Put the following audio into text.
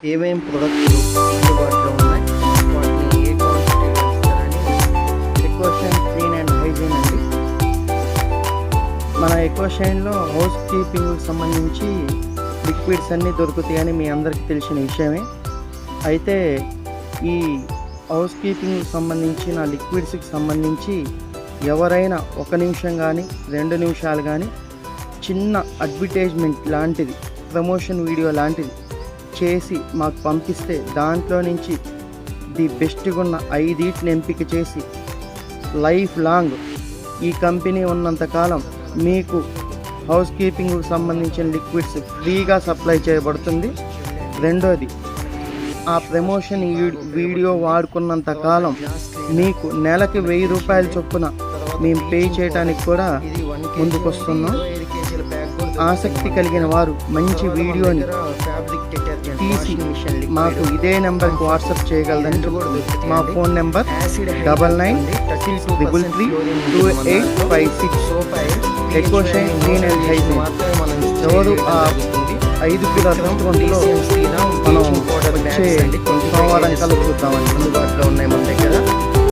ఏమేం ప్రొడక్ట్స్ అందుబాటులో ఉన్నాయి, వాటిని ఏ క్వాంటిటీలో ఇస్తారని. ఎకోషైన్ క్లీన్ అండ్ హైజీన్ అండి. మన ఎకోషైన్లో హౌస్ కీపింగ్కి సంబంధించి లిక్విడ్స్ అన్నీ దొరుకుతాయని మీ అందరికీ తెలిసిన విషయమే. అయితే ఈ హౌస్ కీపింగ్కి సంబంధించిన లిక్విడ్స్కి సంబంధించి ఎవరైనా 1 నిమిషం కానీ 2 నిమిషాలు కానీ చిన్న అడ్వర్టైజ్మెంట్ లాంటిది, ప్రమోషన్ వీడియో లాంటిది చేసి మాకు పంపిస్తే దాంట్లో నుంచి ది బెస్ట్గా ఉన్న 5 ఎంపిక చేసి లైఫ్ లాంగ్ ఈ కంపెనీ ఉన్నంతకాలం మీకు హౌస్ కీపింగ్కి సంబంధించిన లిక్విడ్స్ ఫ్రీగా సప్లై చేయబడుతుంది. రెండోది, ఆ ప్రమోషన్ వీడియో వాడుకున్నంత కాలం మీకు నెలకి 1000 రూపాయల చొప్పున మేము పే చేయడానికి కూడా ముందుకొస్తున్నాం. ఆసక్తి కలిగిన వారు మంచి వీడియోని తీసి మాకు ఇదే నెంబర్కి వాట్సాప్ చేయగలదని చెప్తుంది. మా phone number 9963332856. Ecoshine clean and hygiene. ఎవరు ఆ 5 కిలో రెస్టారెంట్లో మనం వచ్చే సోమవారం కలుపుతామని అందుబాటులో ఉన్నాయి మన దగ్గర.